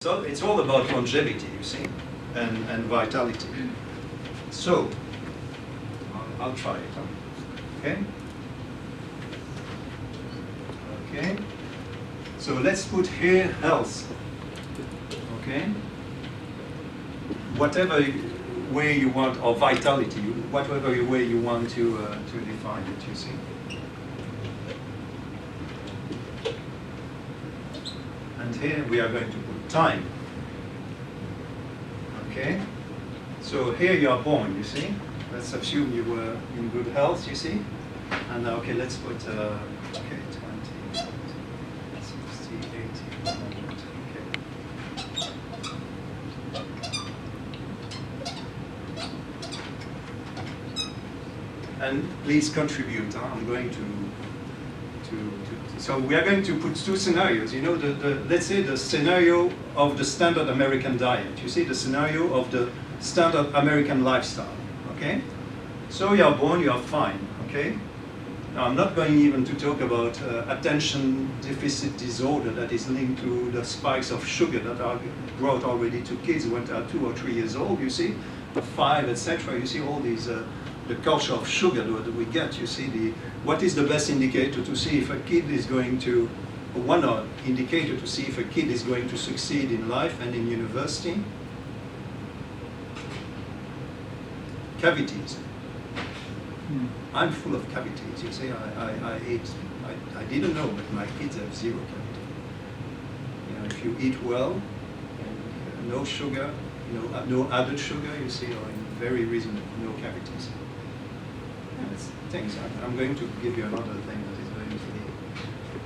So it's all about longevity, you see, and vitality. So, I'll try it. Huh? Okay? Okay. So let's put here health. Okay? Whatever way you want, or vitality, whatever way you want to define it, you see. And here we are going to put time. Okay? So here you are born, you see. Let's assume you were in good health, you see. And okay, let's put, okay, 20, 60, 80, 100, okay. And please contribute, huh? I'm going to so we are going to put two scenarios. You know, let's say the scenario of the standard American diet. You see, the scenario of the standard American lifestyle. Okay? So you are born, you are fine. Okay? Now I'm not going even to talk about attention deficit disorder that is linked to the spikes of sugar that are brought already to kids when they are 2 or 3 years old. You see, 5, etc. You see all these. The culture of sugar that we get, you see, what is the best indicator to see if a kid is going to, one indicator to see if a kid is going to succeed in life and in university? Cavities. I'm full of cavities, you see, I didn't know, but my kids have 0 cavity. You know, if you eat well, and no sugar, no added sugar, you see, or in very reasonable, no cavities. Things. I'm going to give you another thing that is going to be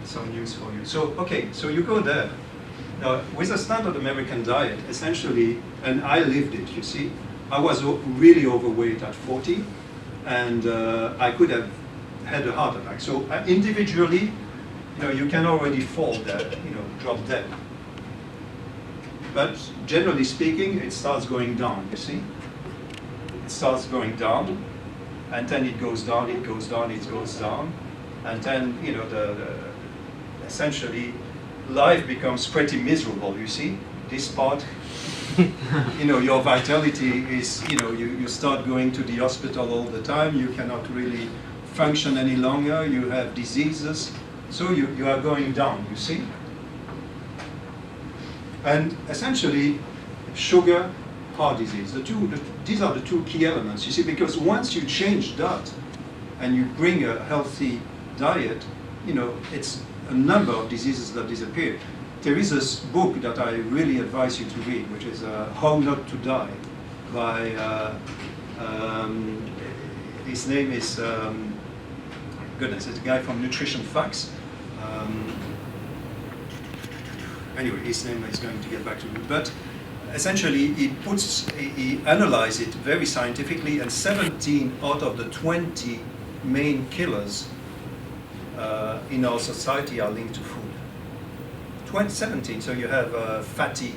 some news for you. So, okay, so you go there. Now, with a standard American diet, essentially, and I lived it, you see, I was really overweight at 40, and I could have had a heart attack. So individually, you can already fall dead, drop dead. But generally speaking, it starts going down, you see. It starts going down. And then it goes down, it goes down, it goes down. And then, essentially, life becomes pretty miserable, you see. This part, your vitality is, you start going to the hospital all the time, you cannot really function any longer, you have diseases. So you are going down, you see. And essentially, sugar, heart disease. These are the two key elements, you see, because once you change that and you bring a healthy diet, it's a number of diseases that disappear. There is this book that I really advise you to read, which is How Not to Die by, his name is, goodness, it's a guy from Nutrition Facts. Anyway, his name is going to get back to me. But essentially, he analyzed it very scientifically, and 17 out of the 20 main killers in our society are linked to food. 17. So you have fatty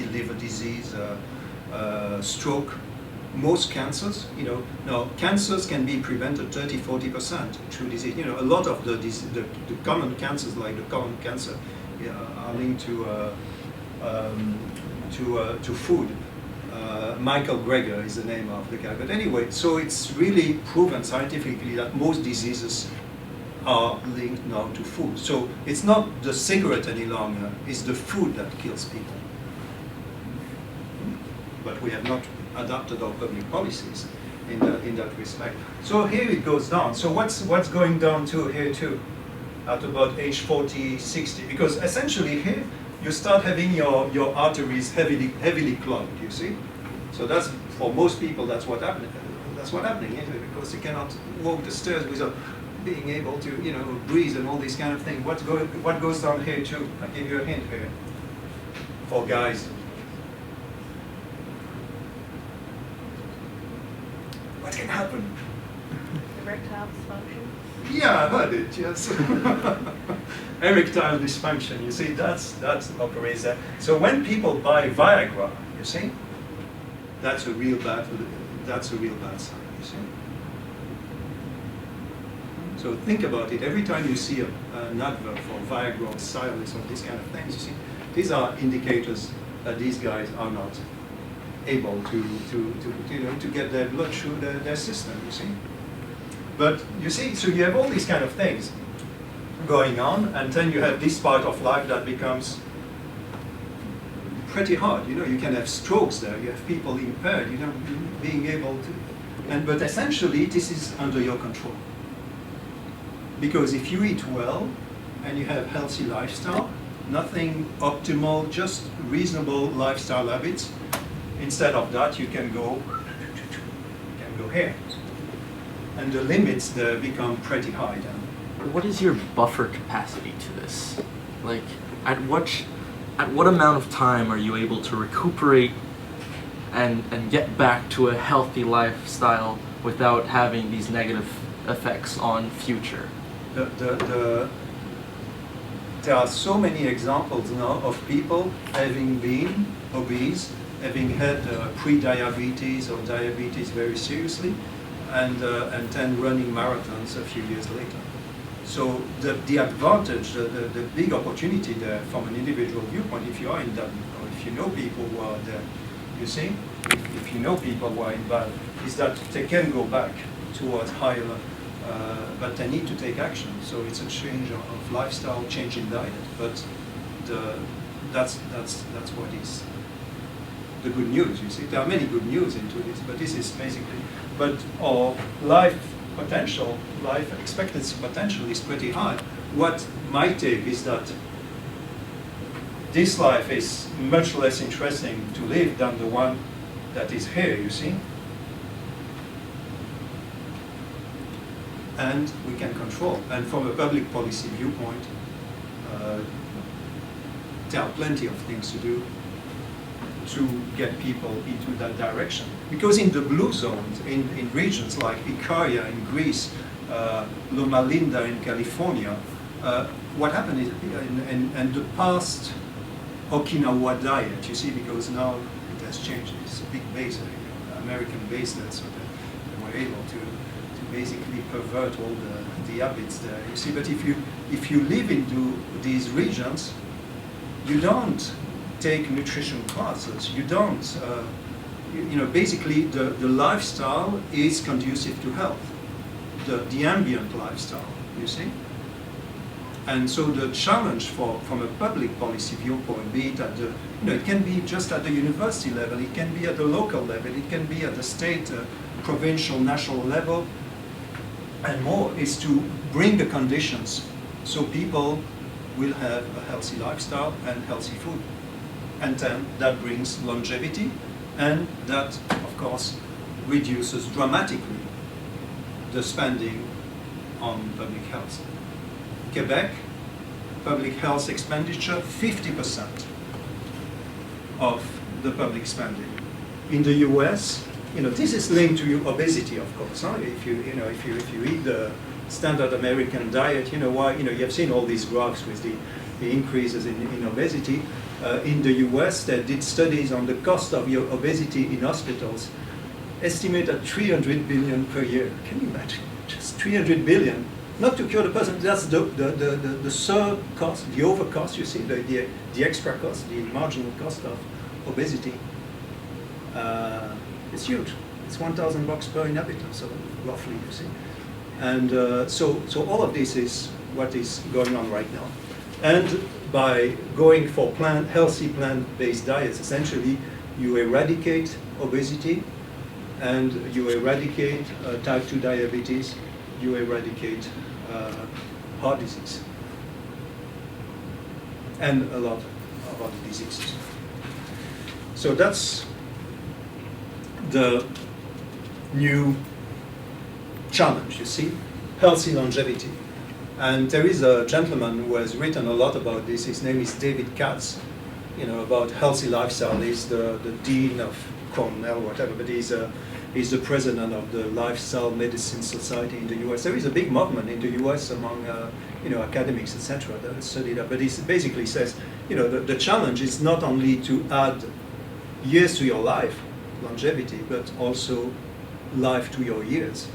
liver disease, stroke, most cancers. Now cancers can be prevented 30-40% through disease. A lot of the common cancers, like the colon cancer, are linked to food. Michael Greger is the name of the guy. But anyway, so it's really proven scientifically that most diseases are linked now to food. So it's not the cigarette any longer, it's the food that kills people. But we have not adapted our public policies in that respect. So here it goes down. So what's going down to here too? At about age 40, 60, because essentially here you start having your arteries heavily clogged, you see. So that's, for most people, that's what's happening, because you cannot walk the stairs without being able to, breathe and all these kind of things. What goes down here too? I'll give you a hint here for guys. What can happen? Erectile dysfunction. Yeah, I heard it, yes. Erectile dysfunction, you see, that's operates there. So when people buy Viagra, you see, that's a real bad sign, you see. So think about it. Every time you see an advert for Viagra or Cialis or these kind of things, you see, these are indicators these guys are not able to get their blood through their system, you see. But you see, so you have all these kind of things going on, and then you have this part of life that becomes pretty hard. You know, you can have strokes there, you have people impaired, you know, being able to, but essentially this is under your control. Because if you eat well and you have healthy lifestyle, nothing optimal, just reasonable lifestyle habits, instead of that you can go here. And the limits there become pretty high then. What is your buffer capacity to this? Like, at what amount of time are you able to recuperate and get back to a healthy lifestyle without having these negative effects on future? There are so many examples now of people having been obese, having had pre-diabetes or diabetes very seriously, and then running marathons a few years later. So the advantage, the big opportunity there from an individual viewpoint, if you are in that, or if you know people who are there, you see, if you know people who are in bad, is that they can go back towards higher, but they need to take action. So it's a change of lifestyle, change in diet, but that's what is the good news, you see. There are many good news into this, but this is basically, but our life potential, life expectancy potential is pretty high. What my take is that this life is much less interesting to live than the one that is here, you see. And we can control. And from a public policy viewpoint, there are plenty of things to do to get people into that direction. Because in the blue zones, in regions like Ikaria in Greece, Loma Linda in California, what happened is, and the past Okinawa diet, you see, because now it has changed, it's a big base, American base there, so they were able to basically pervert all the habits there, you see. But if you live into these regions, you don't take nutrition classes, you don't, you know, basically the lifestyle is conducive to health, the ambient lifestyle, you see. And so the challenge from a public policy viewpoint, be it at the, you know, it can be just at the university level, it can be at the local level, it can be at the state, provincial, national level, and more, is to bring the conditions so people will have a healthy lifestyle and healthy food. And then that brings longevity, and that, of course, reduces dramatically the spending on public health. Quebec, public health expenditure, 50% of the public spending. In the US, you know, this is linked to obesity, of course. Huh? If you eat the standard American diet, you know why? You know, you have seen all these graphs with the increases in obesity. In the US, they did studies on the cost of your obesity in hospitals, estimate at $300 billion per year. Can you imagine? Just $300 billion, not to cure the person. That's the sur cost, the over cost. You see, the extra cost, the marginal cost of obesity. It's huge. It's $1,000 per inhabitant, so roughly, you see. And so all of this is what is going on right now. And by going for healthy plant-based diets, essentially, you eradicate obesity, and you eradicate type 2 diabetes, you eradicate heart disease, and a lot of other diseases. So that's the new challenge, you see, healthy longevity. And there is a gentleman who has written a lot about this. His name is David Katz, you know, about healthy lifestyle. He's the dean of Cornell, whatever, but he's the president of the Lifestyle Medicine Society in the US. There is a big movement in the US among, you know, academics, etc., that study that. But he basically says, you know, the challenge is not only to add years to your life, longevity, but also life to your years.